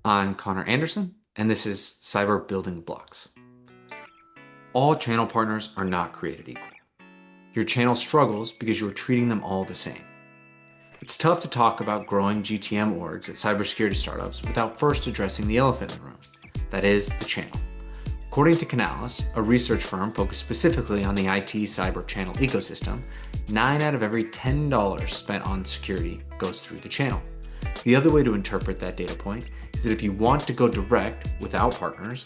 I'm Connor Anderson, and this is Cyber Building Blocks. All channel partners are not created equal. Your channel struggles because you are treating them all the same. It's tough to talk about growing GTM orgs at cybersecurity startups without first addressing the elephant in the room. That is, the channel. According to Canalys, a research firm focused specifically on the IT cyber channel ecosystem, 9 out of every $10 spent on security goes through the channel. The other way to interpret that data point is that if you want to go direct without partners,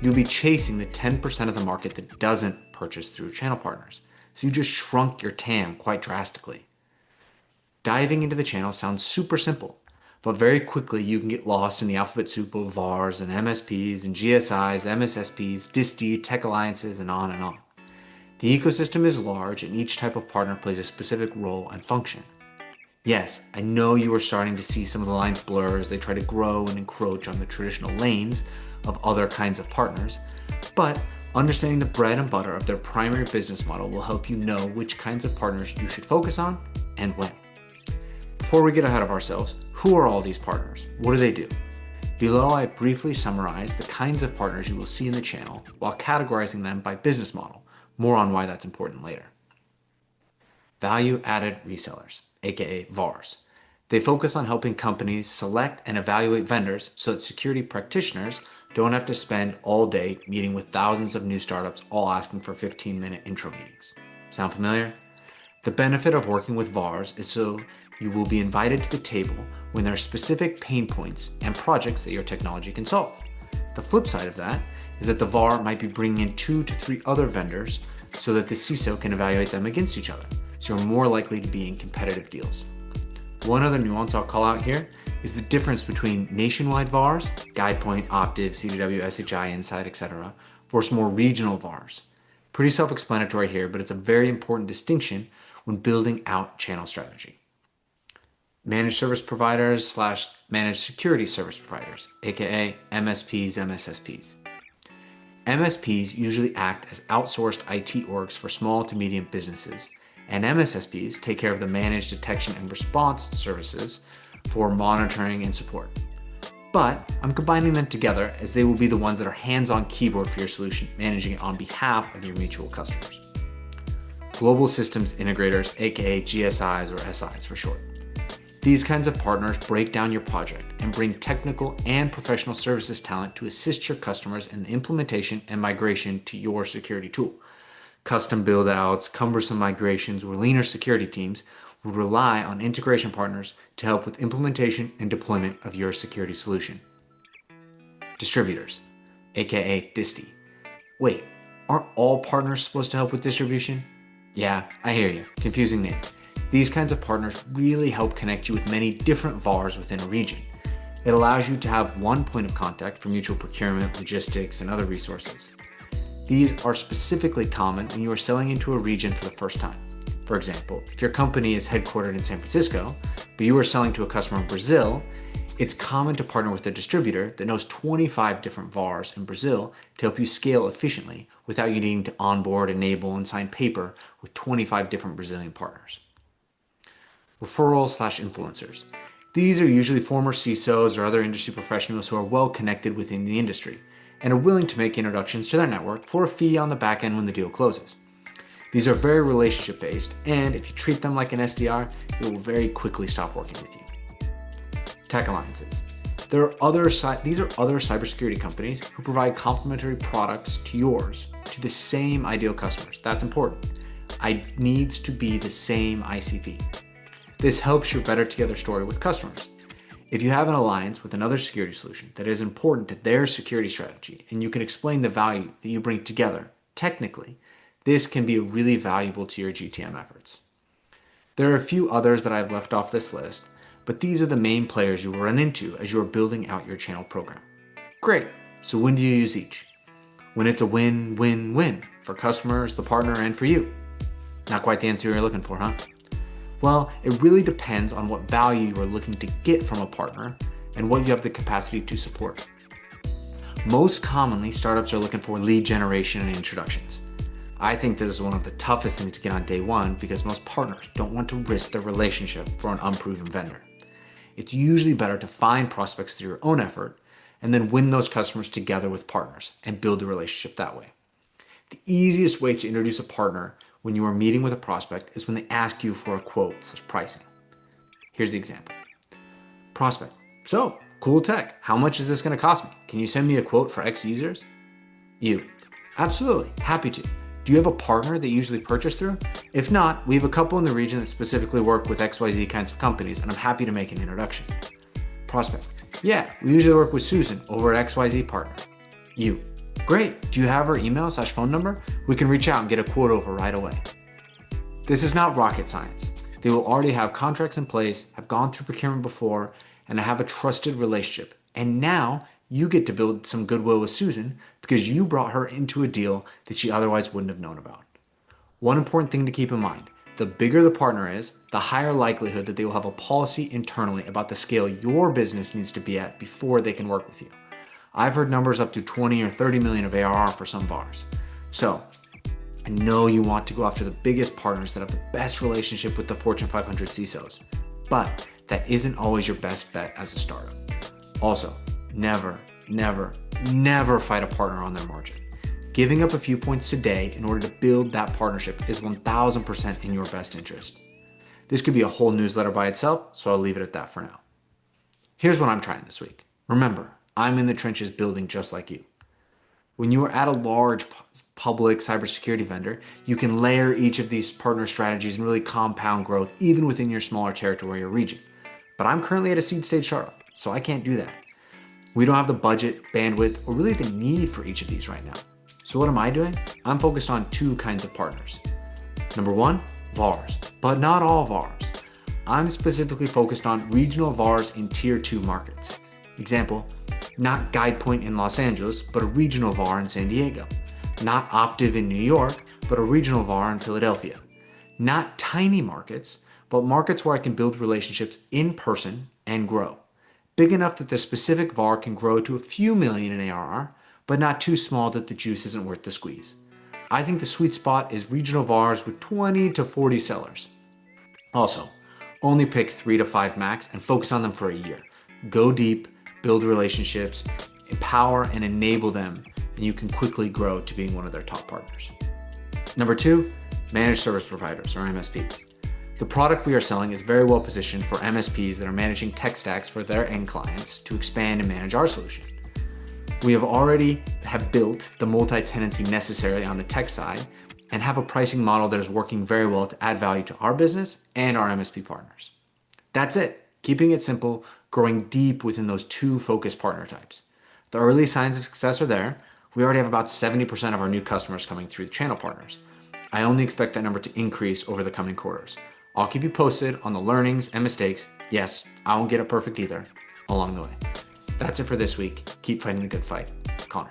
you'll be chasing the 10% of the market that doesn't purchase through channel partners. So you just shrunk your TAM quite drastically. Diving into the channel sounds super simple, but very quickly you can get lost in the alphabet soup of VARs and MSPs and GSIs, MSSPs, DISTI, tech alliances, and on and on. The ecosystem is large and each type of partner plays a specific role and function. Yes, I know you are starting to see some of the lines blur as they try to grow and encroach on the traditional lanes of other kinds of partners, but understanding the bread and butter of their primary business model will help you know which kinds of partners you should focus on and when. Before we get ahead of ourselves, who are all these partners? What do they do? Below, I briefly summarize the kinds of partners you will see in the channel while categorizing them by business model. More on why that's important later. Value-added resellers, aka VARs. They focus on helping companies select and evaluate vendors so that security practitioners don't have to spend all day meeting with thousands of new startups all asking for 15-minute intro meetings. Sound familiar? The benefit of working with VARs is so you will be invited to the table when there are specific pain points and projects that your technology can solve. The flip side of that is that the VAR might be bringing in 2 to 3 other vendors so that the CISO can evaluate them against each other, so you're more likely to be in competitive deals. One other nuance I'll call out here is the difference between nationwide VARs, GuidePoint, Optiv, CDW, SHI, Insight, etc., versus more regional VARs. Pretty self-explanatory here, but it's a very important distinction when building out channel strategy. Managed service providers / managed security service providers, aka MSPs, MSSPs. MSPs usually act as outsourced IT orgs for small to medium businesses, and MSSPs take care of the managed detection and response services for monitoring and support. But I'm combining them together as they will be the ones that are hands-on keyboard for your solution, managing it on behalf of your mutual customers. Global systems integrators, aka GSIs or SIs for short. These kinds of partners break down your project and bring technical and professional services talent to assist your customers in the implementation and migration to your security tool. Custom build-outs, cumbersome migrations, or leaner security teams will rely on integration partners to help with implementation and deployment of your security solution. Distributors, aka DISTI. Wait, aren't all partners supposed to help with distribution? Yeah, I hear you. Confusing name. These kinds of partners really help connect you with many different VARs within a region. It allows you to have one point of contact for mutual procurement, logistics, and other resources. These are specifically common when you are selling into a region for the first time. For example, if your company is headquartered in San Francisco, but you are selling to a customer in Brazil, it's common to partner with a distributor that knows 25 different VARs in Brazil to help you scale efficiently without you needing to onboard, enable, and sign paper with 25 different Brazilian partners. Referrals / influencers. These are usually former CISOs or other industry professionals who are well connected within the industry and are willing to make introductions to their network for a fee on the back end when the deal closes. These are very relationship based, and if you treat them like an SDR, they will very quickly stop working with you. Tech alliances. These are other cybersecurity companies who provide complementary products to yours to the same ideal customers. That's important. It needs to be the same ICP. This helps your better together story with customers. If you have an alliance with another security solution that is important to their security strategy and you can explain the value that you bring together, technically, this can be really valuable to your GTM efforts. There are a few others that I've left off this list, but these are the main players you will run into as you are building out your channel program. Great, so when do you use each? When it's a win-win-win for customers, the partner, and for you. Not quite the answer you're looking for, huh? Well, it really depends on what value you are looking to get from a partner and what you have the capacity to support. Most commonly, startups are looking for lead generation and introductions. I think this is one of the toughest things to get on day one because most partners don't want to risk their relationship for an unproven vendor. It's usually better to find prospects through your own effort and then win those customers together with partners and build a relationship that way. The easiest way to introduce a partner when you are meeting with a prospect is when they ask you for a quote/pricing. Here's the example. Prospect: so, cool tech. How much is this going to cost me? Can you send me a quote for X users? You: absolutely, happy to. Do you have a partner that you usually purchase through? If not, we have a couple in the region that specifically work with XYZ kinds of companies, and I'm happy to make an introduction. Prospect: yeah, we usually work with Susan over at XYZ partner. You: great, do you have her email/phone number? We can reach out and get a quote over right away. This is not rocket science. They will already have contracts in place, have gone through procurement before, and have a trusted relationship. And now you get to build some goodwill with Susan because you brought her into a deal that she otherwise wouldn't have known about. One important thing to keep in mind: the bigger the partner is, the higher likelihood that they will have a policy internally about the scale your business needs to be at before they can work with you. I've heard numbers up to 20 or 30 million of ARR for some VARs. So I know you want to go after the biggest partners that have the best relationship with the Fortune 500 CISOs, but that isn't always your best bet as a startup. Also, never fight a partner on their margin. Giving up a few points today in order to build that partnership is 1000% in your best interest. This could be a whole newsletter by itself, so I'll leave it at that for now. Here's what I'm trying this week. Remember, I'm in the trenches building just like you. When you are at a large public cybersecurity vendor, you can layer each of these partner strategies and really compound growth even within your smaller territory or region. But I'm currently at a seed stage startup, so I can't do that. We don't have the budget, bandwidth, or really the need for each of these right now. So what am I doing? I'm focused on two kinds of partners. Number one, VARs, but not all VARs. I'm specifically focused on regional VARs in tier 2 markets. Example: not GuidePoint in Los Angeles, but a regional VAR in San Diego. Not Optiv in New York, but a regional VAR in Philadelphia. Not tiny markets, but markets where I can build relationships in person and grow. Big enough that the specific VAR can grow to a few million in ARR, but not too small that the juice isn't worth the squeeze. I think the sweet spot is regional VARs with 20 to 40 sellers. Also, only pick 3 to 5 max and focus on them for a year. Go deep, build relationships, empower and enable them, and you can quickly grow to being one of their top partners. Number 2, managed service providers or MSPs. The product we are selling is very well positioned for MSPs that are managing tech stacks for their end clients to expand and manage our solution. We already have built the multi-tenancy necessary on the tech side and have a pricing model that is working very well to add value to our business and our MSP partners. That's it. Keeping it simple, growing deep within those two focused partner types. The early signs of success are there. We already have about 70% of our new customers coming through the channel partners. I only expect that number to increase over the coming quarters. I'll keep you posted on the learnings and mistakes. Yes, I won't get it perfect either along the way. That's it for this week. Keep fighting the good fight. Connor.